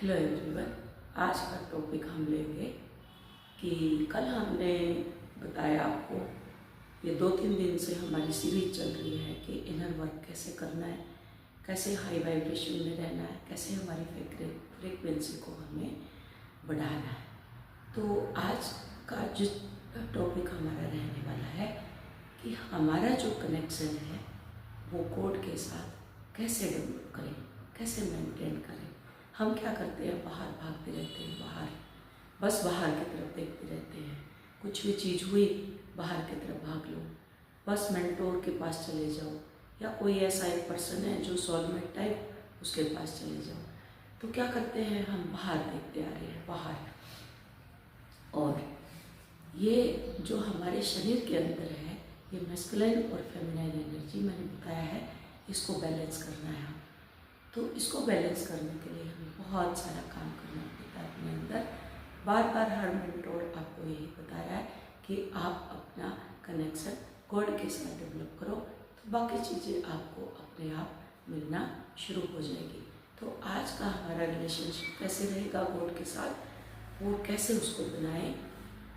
Hello everyone. आज का topic हम लेंगे कि कल हमने बताया आपको, ये 2-3 दिन से हमारी सीरीज चल रही है कि इनर वर्क कैसे करना है, कैसे हाई वाइब्रेशन में रहना है, कैसे हमारी फ्रीक्वेंसी को हमें बढ़ाना है। तो आज का जो टॉपिक हमारा रहने वाला है कि हमारा जो कनेक्शन है वो कोड के साथ कैसे डेवलप करें, कैसे मेंटेन करें। हम क्या करते हैं, बाहर भागते रहते हैं, बस बाहर की तरफ देखते रहते हैं। कुछ भी चीज़ हुई बाहर की तरफ भाग लो, बस मेंटोर के पास चले जाओ, या कोई ऐसा एक पर्सन है जो सोलमेट टाइप, उसके पास चले जाओ। तो क्या करते हैं, हम बाहर देखते आ रहे हैं, बाहर। और ये जो हमारे शरीर के अंदर है, ये मैस्कुलाइन और फेमिनाइन एनर्जी मैंने बताया है, इसको बैलेंस करना है। तो इसको बैलेंस करने के लिए हमें बहुत सारा काम करना पड़ता है अपने अंदर। बार बार हर मेंटोर आपको यही बताया है कि आप अपना कनेक्शन गॉड के साथ डेवलप करो, तो बाकी चीज़ें आपको अपने आप मिलना शुरू हो जाएगी। तो आज का हमारा रिलेशनशिप कैसे रहेगा गॉड के साथ, वो कैसे उसको बनाएं,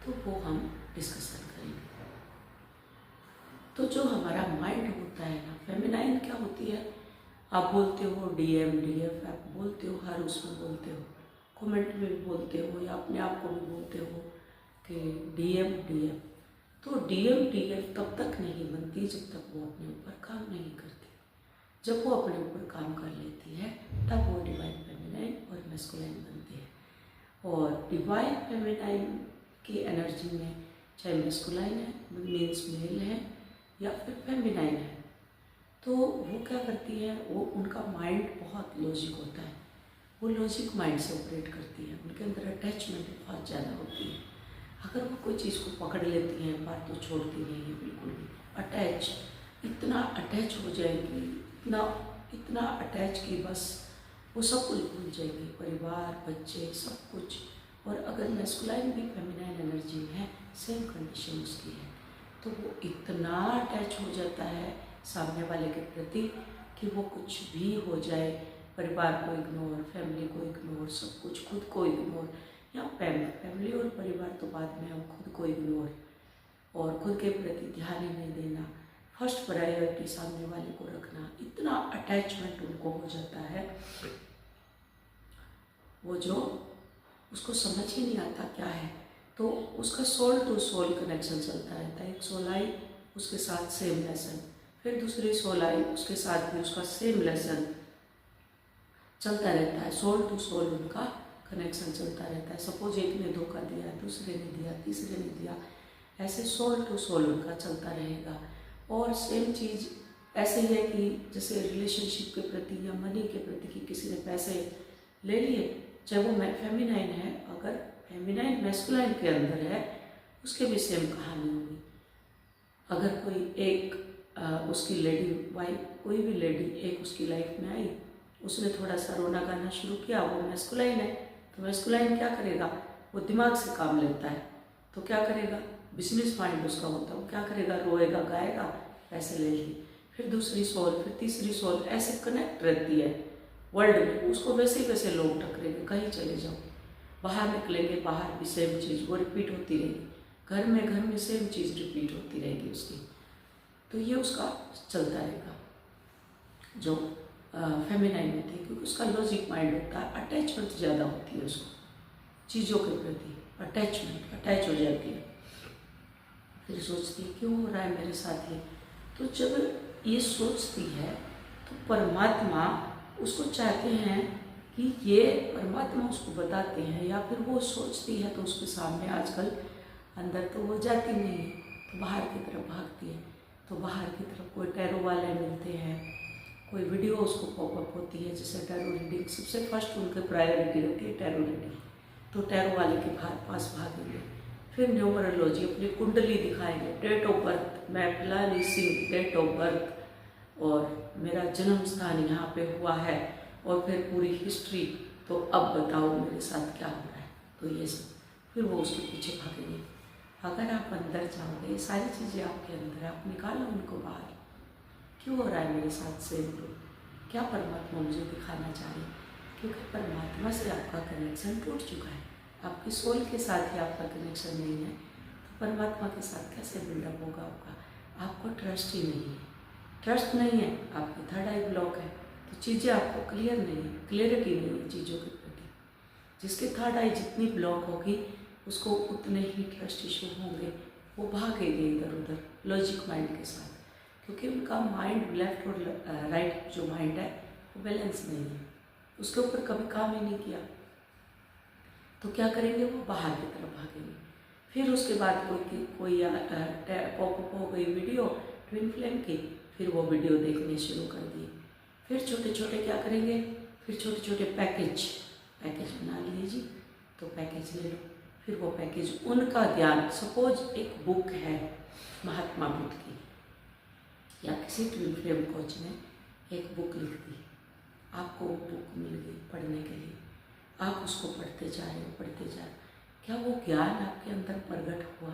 तो वो हम डिस्कशन करेंगे। तो जो हमारा माइंड होता है ना, फेमिनाइन क्या होती है, आप बोलते हो डीएम डीएफ, आप बोलते हो, हर उसमें बोलते हो, कमेंट में भी बोलते हो, या अपने आप को भी बोलते हो कि डीएम डीएफ। तो डीएम डीएफ तब तक नहीं बनती जब तक वो अपने ऊपर काम नहीं करती। जब वो अपने ऊपर काम कर लेती है तब वो डिवाइन फेमिनाइन और मैस्कुलाइन बनती है। और डिवाइन फेमिनाइन की एनर्जी में चाहे मैस्कुलाइन है, मीन्स मेल है, या फिर फेमिनाइन है, तो वो क्या करती है, वो उनका माइंड बहुत लॉजिक होता है, वो लॉजिक माइंड से ऑपरेट करती है। उनके अंदर अटैचमेंट बहुत ज़्यादा होती है। अगर वो कोई चीज़ को पकड़ लेती हैं, बात तो छोड़ती नहीं है बिल्कुल भी। इतना अटैच हो जाएंगी, इतना इतना अटैच कि बस वो सब कुछ भूल जाएंगी, परिवार, बच्चे, सब कुछ। और अगर मैस्कुलाइन भी फेमिनाइन एनर्जी में है, सेम कंडीशन उसकी है, तो वो इतना अटैच हो जाता है सामने वाले के प्रति कि वो कुछ भी हो जाए, परिवार को इग्नोर, फैमिली को इग्नोर, सब कुछ, खुद को इग्नोर, या फैमिली और परिवार तो बाद में, हम खुद को इग्नोर और खुद के प्रति ध्यान ही नहीं देना, फर्स्ट प्रायोरिटी सामने वाले को रखना, इतना अटैचमेंट उनको हो जाता है, वो जो उसको समझ ही नहीं आता क्या है। तो उसका सोल टू सोल कनेक्शन चलता रहता है। एक सोल आई, उसके साथ सेम लेसन, फिर दूसरी सोल आई, उसके साथ भी उसका सेम लेसन चलता रहता है। सोल टू सोल उनका कनेक्शन चलता रहता है। सपोज एक ने धोखा दिया, दूसरे ने दिया, तीसरे ने दिया, ऐसे सोल टू सोल उनका चलता रहेगा। और सेम चीज़ ऐसे ही है कि जैसे रिलेशनशिप के प्रति या मनी के प्रति कि किसी ने पैसे ले लिए, चाहे वो फेमिनाइन है, अगर फेमिनाइन मैस्कुलाइन के अंदर है, उसके भी सेम कहानी होगी। अगर कोई एक उसकी लेडी वाइफ, कोई भी लेडी एक उसकी लाइफ में आई, उसने थोड़ा सा रोना गाना शुरू किया, वो मैस्कुलाइन है, तो मैस्कुलाइन क्या करेगा, वो दिमाग से काम लेता है, तो क्या करेगा, बिजनेस माइंड उसका होता है, वो क्या करेगा, रोएगा, गाएगा, पैसे ले लिए। फिर दूसरी सोल, फिर तीसरी सोल, ऐसे कनेक्ट रहती है वर्ल्ड में। उसको वैसे लोग टकरेंगे, कहीं चले जाओ, बाहर निकलेंगे, बाहर भी सेम चीज़ वो रिपीट होती रहेगी, घर में सेम चीज़ रिपीट होती रहेगी उसकी। तो ये उसका चलता रहेगा जो फेमिनाइन होती है, क्योंकि उसका लॉजिक माइंड होता है, अटैचमेंट ज़्यादा होती है उसको, चीज़ों के प्रति अटैच हो जाती है। फिर सोचती है क्यों हो रहा है मेरे साथ ये। तो जब ये सोचती है तो परमात्मा उसको चाहते हैं कि ये परमात्मा उसको बताते हैं, या फिर वो सोचती है तो उसके सामने आजकल अंदर तो वो जाती नहीं है, तो बाहर की तरफ भागती है। तो बाहर की तरफ कोई टैरो वाले मिलते हैं, कोई वीडियो उसको पॉपअप होती है, जैसे टैरो रीडिंग, सबसे फर्स्ट उनकी प्रायोरिटी रहती है टैरो रीडिंग, तो टैरो वाले के पास भागेंगे। फिर न्यूमरोलॉजी, अपनी कुंडली दिखाएंगे, डेट ऑफ बर्थ, मैं फलानी सिंह, डेट ऑफ बर्थ और मेरा जन्म स्थान यहाँ पे हुआ है, और फिर पूरी हिस्ट्री, तो अब बताओ मेरे साथ क्या हो रहा है। तो ये सब फिर वो उसके पीछे भागेंगे। अगर आप अंदर जाओगे, ये सारी चीज़ें आपके अंदर है, आप निकालो उनको बाहर, क्यों हो रहा है मेरे साथ सेम, क्या परमात्मा मुझे दिखाना चाह रहे हैं, क्योंकि परमात्मा से आपका कनेक्शन टूट चुका है, आपकी सोल के साथ ही आपका कनेक्शन नहीं है, तो परमात्मा के साथ कैसे बिल्डअप होगा आपका? आपको ट्रस्ट ही नहीं है। ट्रस्ट नहीं है, आपकी थर्ड आई ब्लॉक है, तो चीज़ें आपको क्लियर नहीं है, क्लियरिटी नहीं है चीज़ों के प्रति। जिसकी थर्ड आई जितनी ब्लॉक होगी उसको उतने ही ट्रस्ट इशू होंगे, वो भागेंगे इधर उधर लॉजिक माइंड के साथ, क्योंकि उनका माइंड लेफ्ट और राइट जो माइंड है वो बैलेंस नहीं है, उसके ऊपर कभी काम ही नहीं किया। तो क्या करेंगे? वो बाहर की तरफ भागेंगे। फिर उसके बाद कोई पॉपअप हो गई वीडियो ट्विन फ्लेम की, फिर वो वीडियो देखने शुरू कर दिए। फिर छोटे छोटे क्या करेंगे? फिर छोटे छोटे पैकेज बना लीजिए, तो पैकेज ले लो। फिर वो पैकेज उनका ज्ञान, सपोज एक बुक है महात्मा बुद्ध की, या किसी ट्विन फ्लेम कोच ने एक बुक लिख दी, आपको वो बुक मिल गई पढ़ने के लिए, आप उसको पढ़ते जा रहे हो, क्या वो ज्ञान आपके अंदर प्रकट हुआ?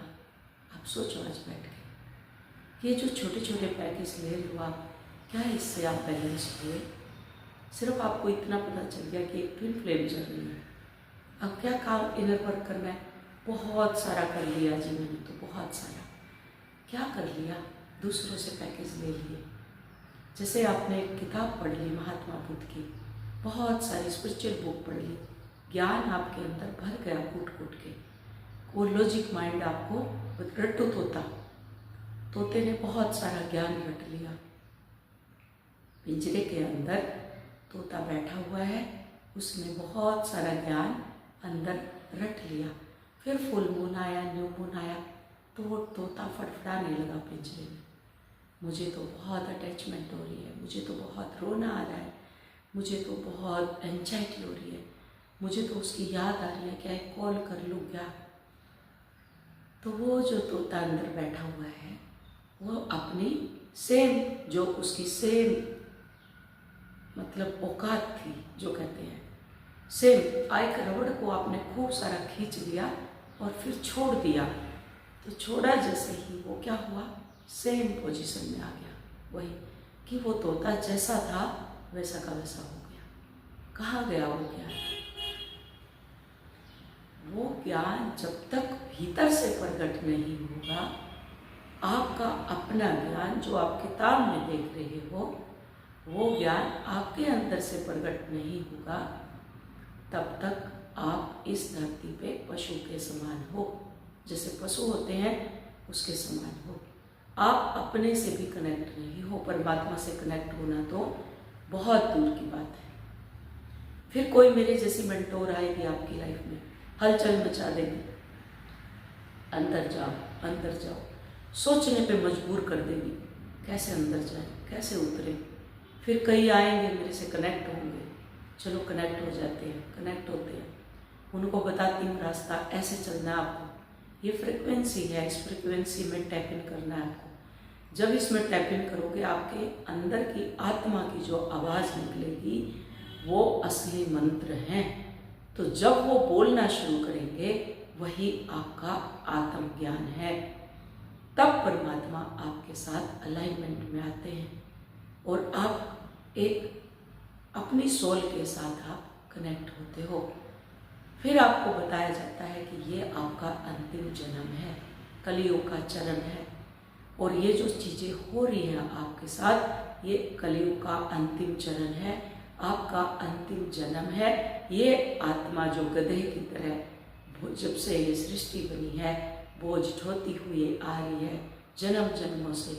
आप सोचो आज बैठ के, ये जो छोटे छोटे पैकेज ले लो आप, क्या इससे आप बैलेंस हुए? सिर्फ आपको इतना पता चल गया कि एक ट्विन फ्लेम चल रही है। अब क्या काम इनर वर्क करना है? बहुत सारा कर लिया जी मैंने, तो बहुत सारा क्या कर लिया? दूसरों से पैकेज ले लिए। जैसे आपने एक किताब पढ़ ली महात्मा बुद्ध की, बहुत सारी स्पिरिचुअल बुक पढ़ ली, ज्ञान आपके अंदर भर गया कूट कूट के। वो लॉजिक माइंड आपको रट्टू तोते ने बहुत सारा ज्ञान रट लिया। पिंजरे के अंदर तोता बैठा हुआ है, उसने बहुत सारा ज्ञान अंदर रट लिया। फिर फुल मून आया, न्यू मून आया, तो वो तोता फड़फड़ाने लगा पिंजरे में, मुझे तो बहुत अटैचमेंट हो रही है, मुझे तो बहुत रोना आ रहा है, मुझे तो बहुत एंजाइटी हो रही है, मुझे तो उसकी याद आ रही है, क्या एक कॉल कर लूँ क्या? तो वो जो तोता अंदर बैठा हुआ है, वो अपनी सेम, जो उसकी सेम मतलब औकात थी, जो कहते हैं सेम, एक रबड़ को आपने खूब सारा खींच लिया और फिर छोड़ दिया, तो छोड़ा जैसे ही वो क्या हुआ? सेम पोजीशन में आ गया, वही कि वो तोता जैसा था वैसा का वैसा हो गया। कहाँ गया वो ज्ञान? वो ज्ञान जब तक भीतर से प्रकट नहीं होगा, आपका अपना ज्ञान जो आप किताब में देख रहे हो, वो ज्ञान आपके अंदर से प्रकट नहीं होगा, तब तक आप इस धरती पे पशु के समान हो। जैसे पशु होते हैं उसके समान हो। आप अपने से भी कनेक्ट नहीं हो, परमात्मा से कनेक्ट होना तो बहुत दूर की बात है। फिर कोई मेरे जैसी मेंटोर आएगी आपकी लाइफ में, हलचल मचा देगी, अंदर जाओ, सोचने पे मजबूर कर देगी, कैसे अंदर जाए, कैसे उतरे। फिर कई आएंगे मेरे से कनेक्ट होंगे, चलो कनेक्ट हो जाते हैं, कनेक्ट होते हैं, उनको बताती हूँ रास्ता ऐसे चलना है आपको, ये फ्रिक्वेंसी है, इस फ्रिक्वेंसी में टैप इन करना है आपको। जब इसमें टैप इन करोगे, आपके अंदर की आत्मा की जो आवाज़ निकलेगी वो असली मंत्र हैं। तो जब वो बोलना शुरू करेंगे, वही आपका आत्म ज्ञान है। तब परमात्मा आपके साथ अलाइनमेंट में आते हैं और आप एक अपनी सोल के साथ आप कनेक्ट होते हो। फिर आपको बताया जाता है कि ये आपका अंतिम जन्म है, कलियुग का चरण है, और ये जो चीज़ें हो रही हैं आपके साथ, ये कलियुग का अंतिम चरण है, आपका अंतिम जन्म है। ये आत्मा जो गधे की तरह जब से ये सृष्टि बनी है, बोझ ढोती हुई आ रही है, जन्म जन्मों से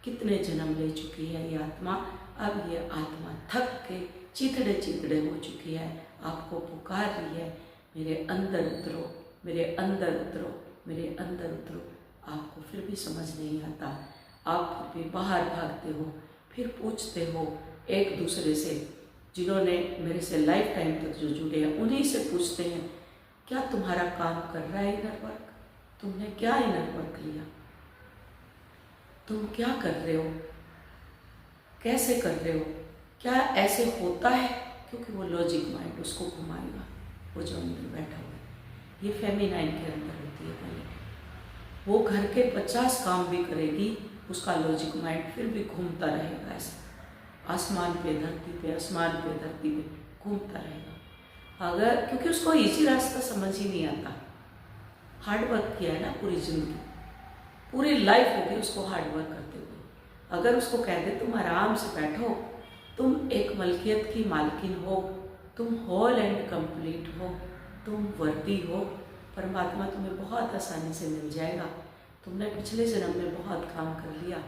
कितने जन्म ले चुकी है ये आत्मा। अब ये आत्मा थक के चिथड़े हो चुकी है, आपको पुकार रही है, मेरे अंदर उतरो, मेरे अंदर उतरो, मेरे अंदर उतरो। आपको फिर भी समझ नहीं आता, आप फिर भी बाहर भागते हो, फिर पूछते हो एक दूसरे से, जिन्होंने मेरे से लाइफ टाइम तक जो जुड़े हैं, उन्हीं से पूछते हैं, क्या तुम्हारा काम कर रहा है इनर वर्क? तुमने क्या इनर वर्क लिया? तुम क्या कर रहे हो? कैसे कर रहे हो? क्या ऐसे होता है? क्योंकि वो लॉजिक माइंड उसको घुमाएगा, वो जो अंदर बैठा हुआ है। ये फेमिनाइन के अंदर होती है पहले, वो घर के 50 काम भी करेगी, उसका लॉजिक माइंड फिर भी घूमता रहेगा, ऐसा आसमान पे धरती पे, आसमान पे धरती पे घूमता रहेगा। अगर क्योंकि उसको इजी रास्ता समझ ही नहीं आता। हार्ड वर्क किया है ना पूरी जिंदगी, पूरी लाइफ होगी उसको हार्ड वर्क करते हुए। अगर उसको कह दे तुम आराम से बैठो, तुम एक मलकियत की मालकिन हो, तुम होल एंड कंप्लीट हो, तुम वर्दी हो, परमात्मा तुम्हें बहुत आसानी से मिल जाएगा, तुमने पिछले जन्म में बहुत काम कर लिया,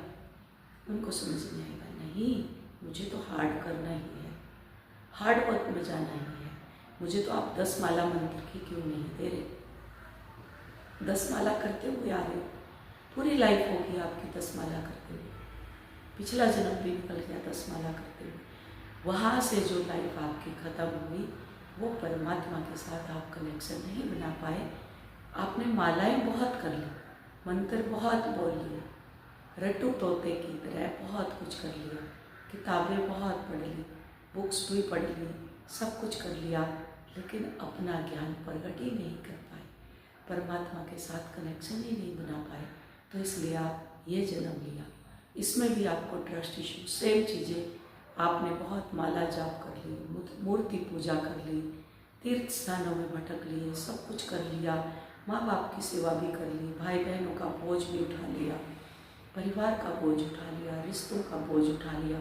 उनको समझ नहीं आएगा। नहीं, मुझे तो हार्ड करना ही है, हार्ड वर्क में जाना ही है। मुझे तो आप 10 माला मंत्र की क्यों नहीं दे रहे? 10 माला करते हुए आ रहे हो, पूरी लाइफ होगी आपकी 10 माला करते हुए, पिछला जन्म भी निकल गया 10 माला करते हुए। वहाँ से जो लाइफ आपकी ख़त्म हुई वो परमात्मा के साथ आप कनेक्शन नहीं बना पाए। आपने मालाएं बहुत कर ली, मंत्र बहुत बोल लिए, रट्टू तोते की तरह बहुत कुछ कर लिया, किताबें बहुत पढ़ ली, बुक्स भी पढ़ ली, सब कुछ कर लिया, लेकिन अपना ज्ञान प्रकट ही नहीं कर पाए, परमात्मा के साथ कनेक्शन ही नहीं बना पाए। तो इसलिए आप ये जन्म लिया। इसमें भी आपको ट्रस्ट इशू, सेम चीज़ें, आपने बहुत माला जाप कर ली, मूर्ति पूजा कर ली, तीर्थ स्थानों में भटक लिए, सब कुछ कर लिया, माँ बाप की सेवा भी कर ली, भाई बहनों का बोझ भी उठा लिया, परिवार का बोझ उठा लिया, रिश्तों का बोझ उठा लिया।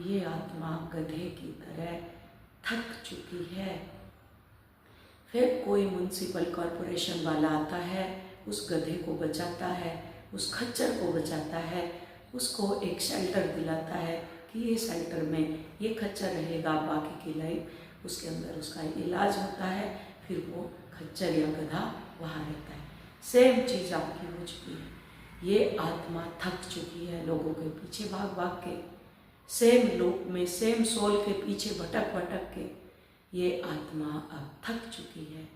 ये आत्मा गधे की तरह थक चुकी है। फिर कोई म्युनिसिपल कॉरपोरेशन वाला आता है, उस गधे को बचाता है, उस खच्चर को बचाता है, उसको एक शेल्टर दिलाता है कि ये शेल्टर में ये खच्चर रहेगा बाकी की लाइफ, उसके अंदर उसका इलाज होता है, फिर वो खच्चर या गधा वहाँ रहता है। सेम चीज़ आपकी हो चुकी है। ये आत्मा थक चुकी है लोगों के पीछे भाग भाग के, सेम लूप में, सेम सोल के पीछे भटक भटक के ये आत्मा अब थक चुकी है।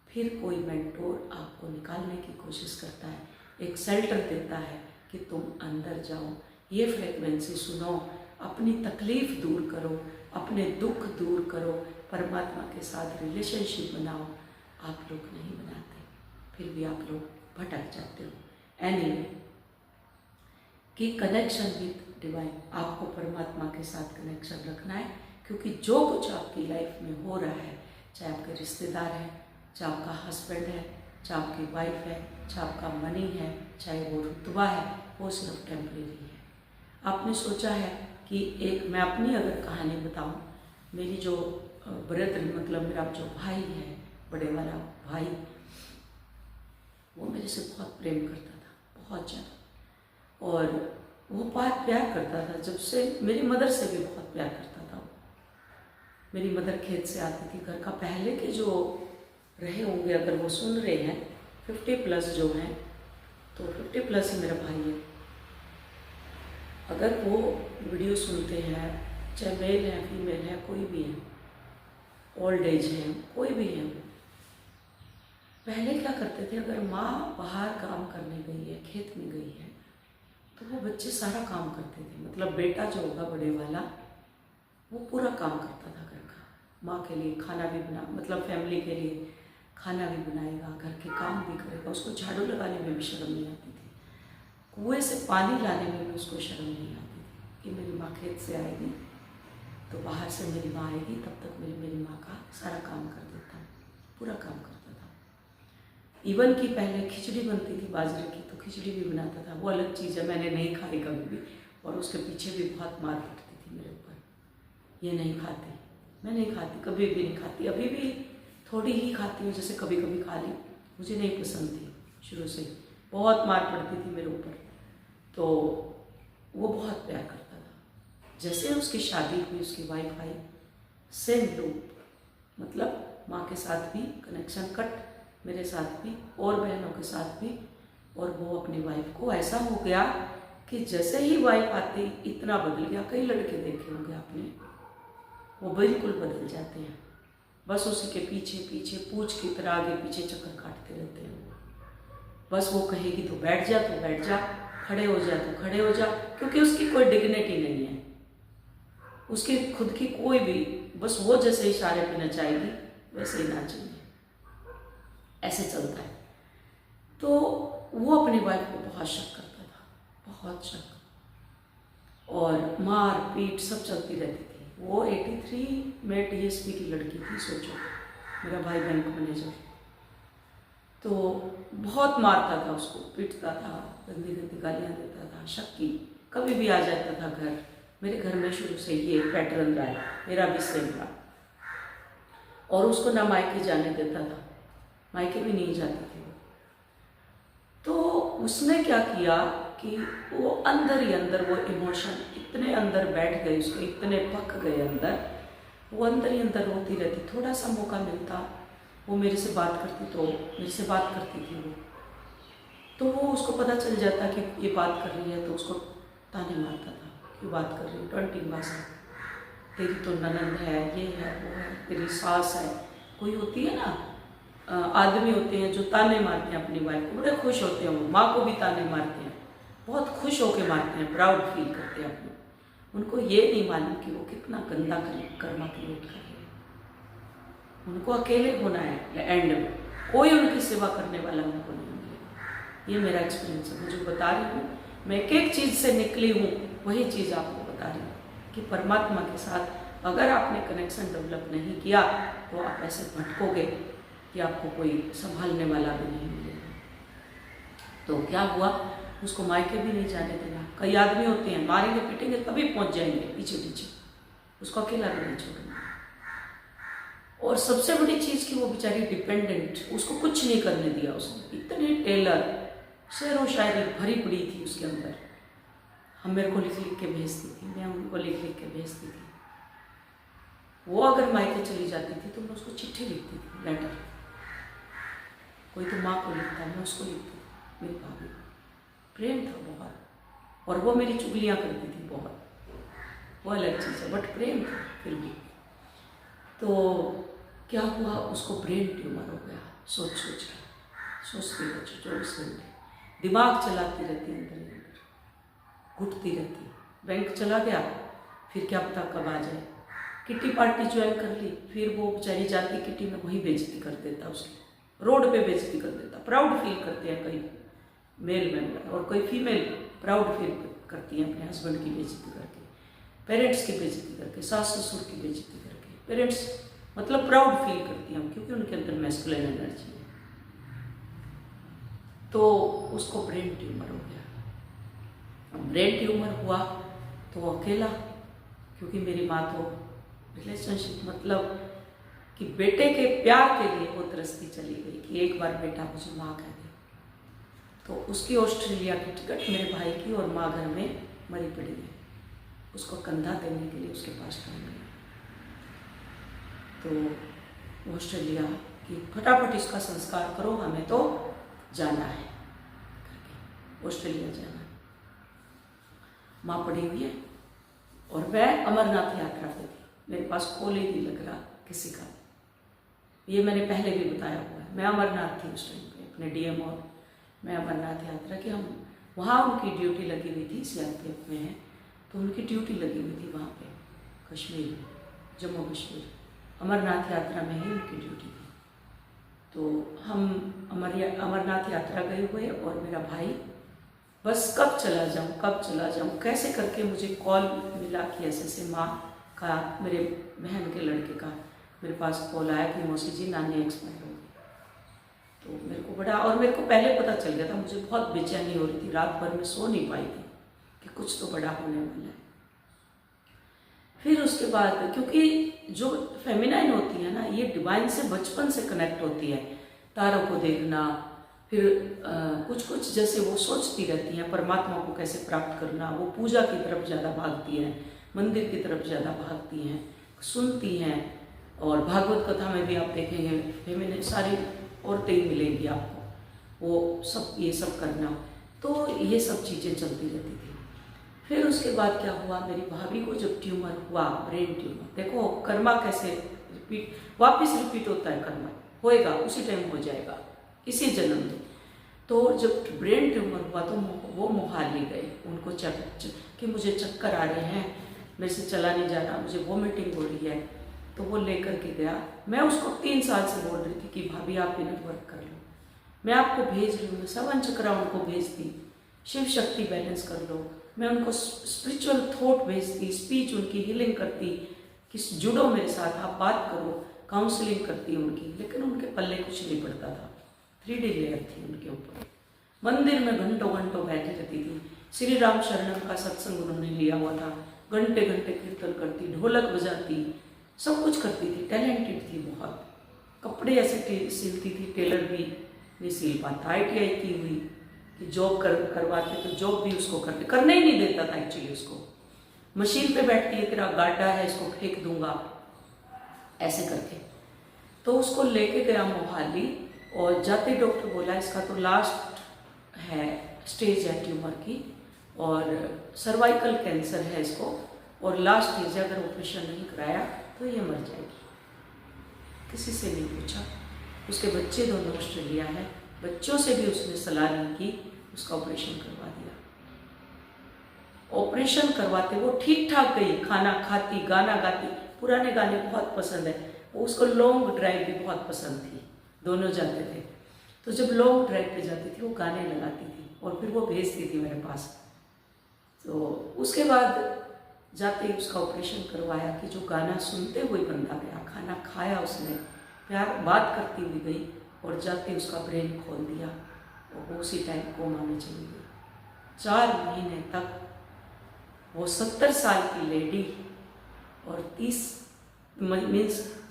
फिर कोई मेंटोर आपको निकालने की कोशिश करता है, एक शेल्टर देता है कि तुम अंदर जाओ, ये फ्रिक्वेंसी सुनो, अपनी तकलीफ़ दूर करो, अपने दुख दूर करो, परमात्मा के साथ रिलेशनशिप बनाओ। आप लोग नहीं बनाते, फिर भी आप लोग भटक जाते हो। एनीवे, कि कनेक्शन विद डिवाइन, आपको परमात्मा के साथ कनेक्शन रखना है, क्योंकि जो कुछ आपकी लाइफ में हो रहा है, चाहे आपके रिश्तेदार हैं, चाहे आपका हस्बैंड है, चाहे आपकी वाइफ है, चाहे आपका मनी है, चाहे वो रुतबा है, वो सिर्फ टेम्परेरी है। आपने सोचा है कि एक, मैं अपनी अगर कहानी बताऊं, मेरी जो ब्रदर, मतलब मेरा जो भाई है, बड़े वाला भाई, वो मेरे से बहुत प्रेम करता था, बहुत ज़्यादा, और वो बहुत प्यार करता था। जब से मेरी मदर से भी बहुत प्यार करता था वो। मेरी मदर खेत से आती थी, घर का पहले के जो रहे होंगे, अगर वो सुन रहे हैं 50+ जो हैं, तो 50+ ही मेरा भाई है। अगर वो वीडियो सुनते हैं, चाहे मेल है, फीमेल है, कोई भी है, ओल्ड एज है, कोई भी है, पहले क्या करते थे, अगर माँ बाहर काम करने गई है, खेत में गई है, तो वो बच्चे सारा काम करते थे। मतलब बेटा जो होगा बड़े वाला, वो पूरा काम करता था घर का, माँ के लिए खाना भी बना, मतलब फैमिली के लिए खाना भी बनाएगा, घर के काम भी करेगा, उसको झाड़ू लगाने में भी शर्म नहीं आती थी, कुएं से पानी लाने में भी उसको शर्म नहीं आती थी कि मेरी माँ खेत से आएगी तो बाहर से मेरी माँ आएगी, तब तक मेरी माँ का सारा काम कर देता, पूरा काम करता था। इवन कि पहले खिचड़ी बनती थी बाजरे की, तो खिचड़ी भी बनाता था, वो अलग चीज़ है, मैंने नहीं खाई कभी भी, और उसके पीछे भी बहुत मार पड़ती थी मेरे ऊपर, ये नहीं खाती, मैं नहीं खाती, कभी भी नहीं खाती, अभी भी थोड़ी ही खाती हूँ, जैसे कभी कभी खा ली, मुझे नहीं पसंद थी शुरू से, बहुत मार पड़ती थी मेरे ऊपर। तो वो बहुत प्यार करता था। जैसे उसकी शादी हुई, उसकी वाइफ आई, सेम लूप, मतलब माँ के साथ भी कनेक्शन कट, मेरे साथ भी, और बहनों के साथ भी, और वो अपनी वाइफ को ऐसा हो गया कि जैसे ही वाइफ आती इतना बदल गया। कई लड़के देखे होंगे आपने, वो बिल्कुल बदल जाते हैं, बस उसी के पीछे पीछे पूछ की तरह आगे पीछे चक्कर काटते रहते हैं। बस वो कहेगी तो बैठ जा, तो बैठ जा, खड़े हो जा तो खड़े हो जा, क्योंकि उसकी कोई डिग्निटी नहीं है, उसकी खुद की कोई भी, बस वो जैसे इशारे पे नचाएगी वैसे ही नाचेंगे, ऐसे चलता है। तो वो अपनी वाइफ को बहुत शक करता था, बहुत शक, और मार पीट सब चलती रहती थी। वो 83 में DSP की लड़की थी, सोचो, मेरा भाई बैंक मैनेजर। तो बहुत मारता था उसको, पीटता था, गंदी गंदी गालियाँ देता था, शक्की कभी भी आ जाता था घर। मेरे घर में शुरू से ये पैटर्न रहा है, मेरा भी सेम रहा। और उसको ना मायके जाने देता था, मायके भी नहीं जाती थी वो। तो उसने क्या किया कि वो अंदर ही अंदर वो इमोशन इतने अंदर बैठ गए उसके, इतने पक गए अंदर, वो अंदर ही अंदर रोती रहती। थोड़ा सा मौका मिलता वो मेरे से बात करती, तो मेरे से बात करती थी वो, तो वो उसको पता चल जाता कि ये बात कर रही है, तो उसको ताने मारता था, क्यों बात कर रही है, 20 भाषा, तेरी तो ननंद है, ये है, वो है, तेरी सास है। कोई होती है ना, आदमी होते हैं जो ताने मारते हैं अपनी वाइफ को, बड़े खुश होते हैं, वो माँ को भी ताने मारते हैं, बहुत खुश होके मारते हैं, प्राउड फील करते हैं अपने। उनको ये नहीं मालूम कि वो कितना गंदा कर्मा क्रिएट कर रहे हैं। उनको अकेले होना है एंड में, कोई उनकी सेवा करने वाला उनको नहीं मिलेगा। ये मेरा एक्सपीरियंस है, मैं जो बता रही हूँ, मैं एक एक चीज़ से निकली हूँ, वही चीज़ आपको बता रही हूँ कि परमात्मा के साथ अगर आपने कनेक्शन डेवलप नहीं किया तो आप ऐसे भटकोगे कि आपको कोई संभालने वाला भी नहीं मिलेगा। तो क्या हुआ, उसको मायके भी नहीं जाने देना। कई आदमी होते हैं मारेंगे पीटेंगे तभी पहुंच जाएंगे पीछे पीछे, उसको अकेला भी नहीं छोड़ना। और सबसे बड़ी चीज़ कि वो बेचारी डिपेंडेंट, उसको कुछ नहीं करने दिया उसने। इतनी टेलर, शेर व शायरी भरी पड़ी थी उसके अंदर। हम मेरे को लिख लिख के भेजती थी, मैं उनको लिख लिख के भेजती थी। वो अगर मायके चली जाती थी तो मैं उसको चिट्ठी लिखती थी, लेटर। कोई तो माँ को लिखता, मैं उसको लिखती थी, मेरी भाभी को। प्रेम था बहुत, और वो मेरी चुगलियाँ करती थी बहुत, वो अलग चीज़ है, बट प्रेम था फिर भी। तो क्या हुआ, उसको ब्रेन ट्यूमर हो गया, सोच सोच के, सोचती रहती 24 घंटे, दिमाग चलाती रहती अंदर ही अंदर, घुटती रहती। बैंक चला गया, फिर क्या पता कब आ जाए। किटी पार्टी ज्वाइन कर ली, फिर वो बेचारी जाती किटी में, वही बेइज्जती कर देता उसकी, रोड पे बेइज्जती कर देता। प्राउड फील करते हैं कई मेल मेंबर, और कोई फीमेल प्राउड फील करती हैं अपने हस्बैंड की बेइज्जती करके, पेरेंट्स की बेइज्जती करके, सास ससुर की बेइज्जती करके। पेरेंट्स मतलब प्राउड फील करती हैं क्योंकि उनके अंदर मैस्कुलिन एनर्जी है। तो उसको ब्रेन ट्यूमर हो गया। ब्रेन ट्यूमर हुआ तो अकेला, क्योंकि मेरी माँ तो रिलेशनशिप मतलब कि बेटे के प्यार के लिए वो तरसती चली गई कि एक बार बेटा मुझे माँ कह दे। तो उसकी ऑस्ट्रेलिया की टिकट मेरे भाई की, और माँ घर में मरी पड़ी है, उसको कंधा देने के लिए उसके पास टाइम गया। तो ऑस्ट्रेलिया की फटाफट इसका संस्कार करो, हमें तो जाना है करके ऑस्ट्रेलिया जाना है। माँ पड़ी हुई है और मैं अमरनाथ यात्रा पे थी, मेरे पास कॉल ही नहीं लग रहा किसी का। ये मैंने पहले भी बताया हुआ है, मैं अमरनाथ थी उस टाइम पे अपने डीएम, और मैं अमरनाथ यात्रा की, हम वहाँ उनकी ड्यूटी लगी हुई थी, सीआरपीएफ में है, तो उनकी ड्यूटी लगी हुई थी वहाँ पे कश्मीर में, जम्मू कश्मीर, अमरनाथ यात्रा में ही उनकी ड्यूटी थी। तो हम अमरनाथ यात्रा गए हुए, और मेरा भाई बस कब चला जाऊँ कैसे करके मुझे कॉल मिला कि ऐसे माँ का, मेरे बहन के लड़के का मेरे पास कॉल आया कि मौसी जी नानी एक्सपायर हो गई। तो मेरे को बड़ा, और मेरे को पहले पता चल गया था, मुझे बहुत बेचैनी हो रही थी, रात भर में सो नहीं पाई थी कि कुछ तो बड़ा होने वाला है। फिर उसके बाद, क्योंकि जो फेमिनाइन होती है ना, ये डिवाइन से बचपन से कनेक्ट होती है, तारों को देखना, फिर कुछ कुछ जैसे वो सोचती रहती हैं परमात्मा को कैसे प्राप्त करना, वो पूजा की तरफ ज़्यादा भागती हैं, मंदिर की तरफ ज़्यादा भागती हैं, सुनती हैं। और भागवत कथा में भी आप देखेंगे फेमिनाइन सारी औरतें ही मिलेंगी आपको, वो सब ये सब करना, तो ये सब चीज़ें चलती रहती थी। फिर उसके बाद क्या हुआ, मेरी भाभी को जब ट्यूमर हुआ, ब्रेन ट्यूमर, देखो कर्मा कैसे वापस रिपीट होता है, कर्मा होएगा उसी टाइम हो जाएगा, इसी जन्म में। तो जब ब्रेन ट्यूमर हुआ तो वो मोहाली गए, उनको कि मुझे चक्कर आ रहे हैं, मेरे से चला नहीं जा रहा, मुझे वॉमिटिंग हो रही है, तो वो लेकर के गया। मैं उसको 3 साल से बोल रही थी कि भाभी आप इनर वर्क कर लो, मैं आपको भेज रही हूँ, मैं 7 चक्रा उनको भेजती, शिव शक्ति बैलेंस कर लो, मैं उनको स्पिरिचुअल थॉट भेजती, स्पीच उनकी हीलिंग करती कि जुड़ो मेरे साथ, आप बात करो, काउंसलिंग करती उनकी, लेकिन उनके पल्ले कुछ नहीं पड़ता था। 3D लेयर थी उनके ऊपर। मंदिर में घंटों घंटों बैठी रहती थी। श्री राम शरणम का सत्संग उन्होंने लिया हुआ था, घंटे घंटे कीर्तन करती, ढोलक बजाती, सब कुछ करती थी, टैलेंटेड थी बहुत। कपड़े ऐसे सिलती थी, टेलर भी नहीं सिल पाता। ITI की हुई कि जॉब करवाते तो जॉब भी उसको करने ही नहीं देता था एक्चुअली उसको। मशीन पे बैठती है, तेरा गाटा है इसको फेंक दूंगा ऐसे करके। तो उसको लेके गया मोहाली, और जाते डॉक्टर बोला इसका तो लास्ट है स्टेज है ट्यूमर की, और सर्वाइकल कैंसर है इसको, और लास्ट स्टेज है, अगर ऑपरेशन नहीं कराया तो ये मर जाएगी। किसी से नहीं पूछा। उसके बच्चे दोनों ऑस्ट्रेलिया है, बच्चों से भी उसने सलाह नहीं की, उसका ऑपरेशन करवा दिया। ऑपरेशन करवाते वो ठीक ठाक गई, खाना खाती, गाना गाती, पुराने गाने बहुत पसंद है, उसको लॉन्ग ड्राइव भी बहुत पसंद थी, दोनों जाते थे। तो जब लॉन्ग ड्राइव पे जाती थी वो गाने लगाती थी और फिर वो भेजती थी मेरे पास। तो उसके बाद जाते ही उसका ऑपरेशन करवाया कि जो गाना सुनते हुए बंदा गया, खाना खाया उसने, प्यार बात करती हुई गई, और जाते उसका ब्रेन खोल दिया और वो उसी टाइम कोमा में चली गई। 4 महीने तक वो 70 साल की लेडी और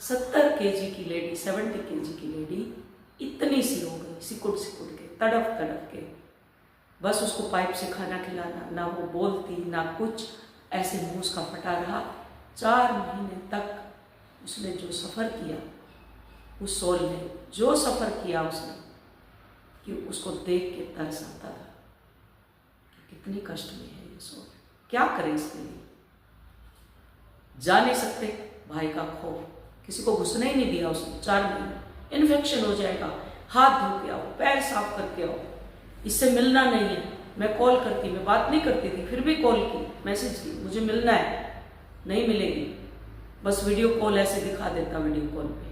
70 kg की लेडी, 70 kg की लेडी इतनी सी हो गई, सिकुड़ सिकुड़ के, तड़प तड़प के। बस उसको पाइप से खाना खिलाना, ना वो बोलती ना कुछ, ऐसे मुंह उसका फटा रहा। 4 महीने तक उसने जो सफ़र किया, उस सोल ने जो सफ़र किया उसने, कि उसको देख के तरस आता था कि कितनी कष्ट में है ये सोल, क्या करें इसके लिए। जा नहीं सकते, भाई का खौफ, किसी को घुसने ही नहीं दिया उसने। 4 महीने इन्फेक्शन हो जाएगा, हाथ धो के आओ, पैर साफ करके आओ, इससे मिलना नहीं है। मैं कॉल करती, मैं बात नहीं करती थी, फिर भी कॉल की, मैसेज की, मुझे मिलना है, नहीं मिलेगी, बस वीडियो कॉल ऐसे दिखा देता, वीडियो कॉल पे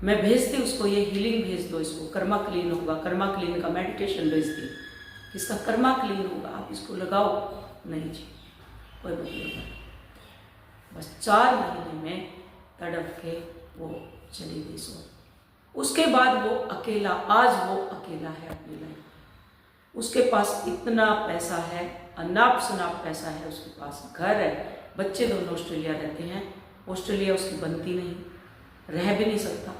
मैं भेजती उसको, ये हीलिंग भेज दो इसको, कर्मा क्लीन होगा, कर्मा क्लीन का मेडिटेशन भेजती, इसका कर्मा क्लीन होगा, आप इसको लगाओ। नहीं जी, कोई मतलब नहीं। बस 4 महीने में तड़प के वो चली गई सोल। उसके बाद वो अकेला, आज वो अकेला है अपनी लाइफ। उसके पास इतना पैसा है, अनाप शनाप पैसा है, उसके पास घर है, बच्चे दोनों ऑस्ट्रेलिया रहते हैं, ऑस्ट्रेलिया उसकी बनती नहीं, रह भी नहीं सकता।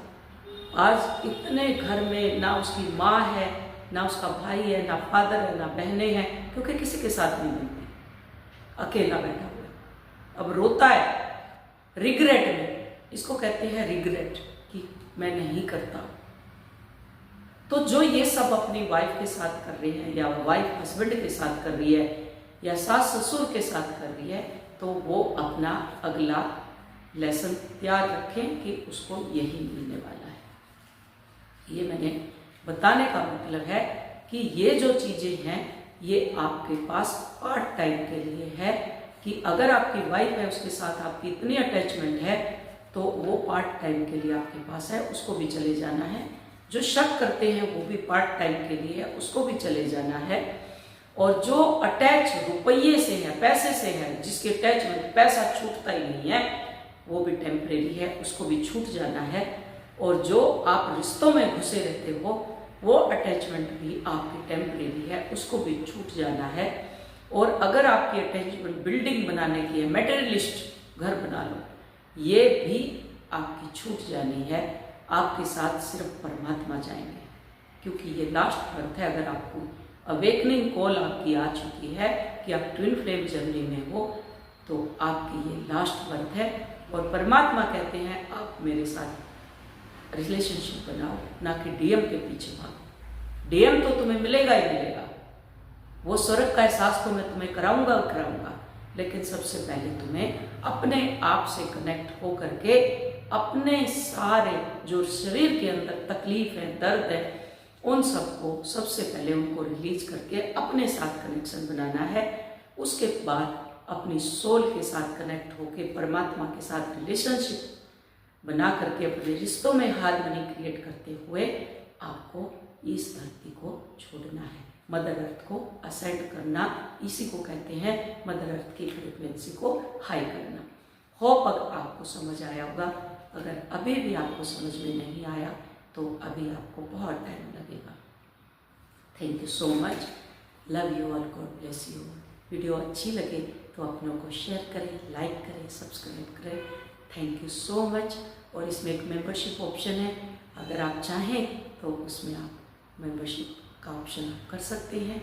आज इतने घर में ना उसकी माँ है, ना उसका भाई है, ना फादर है, ना बहनें हैं, क्योंकि किसी के साथ नहीं मिलती, अकेला बैठा हुआ है। अब रोता है रिग्रेट में, इसको कहते हैं रिग्रेट, कि मैं नहीं करता। तो जो ये सब अपनी वाइफ के साथ कर रही है, या वाइफ हस्बैंड के साथ कर रही है, या सास ससुर के साथ कर रही है, तो वो अपना अगला लेसन तैयार रखें कि उसको यही मिलने वाला है। ये मैंने बताने का मतलब है कि ये जो चीज़ें हैं ये आपके पास पार्ट टाइम के लिए है, कि अगर आपकी वाइफ है, उसके साथ आपकी इतनी अटैचमेंट है, तो वो पार्ट टाइम के लिए आपके पास है, उसको भी चले जाना है। जो शक करते हैं वो भी पार्ट टाइम के लिए है, उसको भी चले जाना है। और जो अटैच रुपये से है, पैसे से है, जिसके अटैचमेंट पैसा छूटता ही नहीं है, वो भी टेम्परेरी है, उसको भी छूट जाना है। और जो आप रिश्तों में घुसे रहते हो, वो अटैचमेंट भी आपकी टेम्परेरी है, उसको भी छूट जाना है। और अगर आपकी अटैचमेंट बिल्डिंग बनाने की है, मटेरियलिस्ट घर बना लो, ये भी आपकी छूट जानी है। आपके साथ सिर्फ परमात्मा जाएंगे, क्योंकि ये लास्ट बर्थ है। अगर आपको अवेकनिंग कॉल आपकी आ चुकी है कि आप ट्विन फ्लेम जर्नी में हो, तो आपकी ये लास्ट बर्थ है। और परमात्मा कहते हैं आप मेरे साथ रिलेशनशिप बनाओ, ना कि डीएम के पीछे भागो। डीएम तो तुम्हें मिलेगा ही मिलेगा, वो स्वर्ग का एहसास तो मैं तुम्हें कराऊंगा, लेकिन सबसे पहले तुम्हें अपने आप से कनेक्ट हो करके अपने सारे जो शरीर के अंदर तकलीफ है, दर्द है, उन सबको सबसे पहले उनको रिलीज करके अपने साथ कनेक्शन बनाना है। उसके बाद अपनी सोल के साथ कनेक्ट होके परमात्मा के साथ रिलेशनशिप बना करके अपने रिश्तों में हार्मनी क्रिएट करते हुए आपको इस धरती को छोड़ना है, मदर अर्थ को असेंड करना। इसी को कहते हैं मदर अर्थ की फ्रीक्वेंसी को हाई करना। होप अगर आपको समझ आया होगा, अगर अभी भी आपको समझ में नहीं आया तो अभी आपको बहुत टाइम लगेगा। Thank you so much, love you all, God bless you. Video अच्छी लगे तो अपनों को शेयर करें, लाइक करें, सब्सक्राइब करें। Thank you so much. और इसमें एक मेंबरशिप ऑप्शन है, अगर आप चाहें तो उसमें आप मेंबरशिप का ऑप्शन आप कर सकते हैं।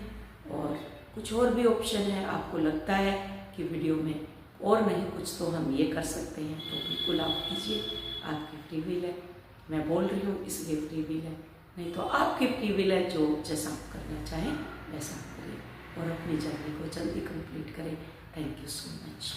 और कुछ और भी ऑप्शन है, आपको लगता है कि वीडियो में और नहीं कुछ तो हम ये कर सकते हैं तो बिल्कुल आप कीजिए, आपकी फ्री विल है। मैं बोल रही हूँ इसलिए फ्री विल है, नहीं तो आपकी फ्री विल है, जो जैसा आप करना चाहें वैसा आप करिए और अपनी जर्नी को जल्दी कंप्लीट करें। Thank you so much.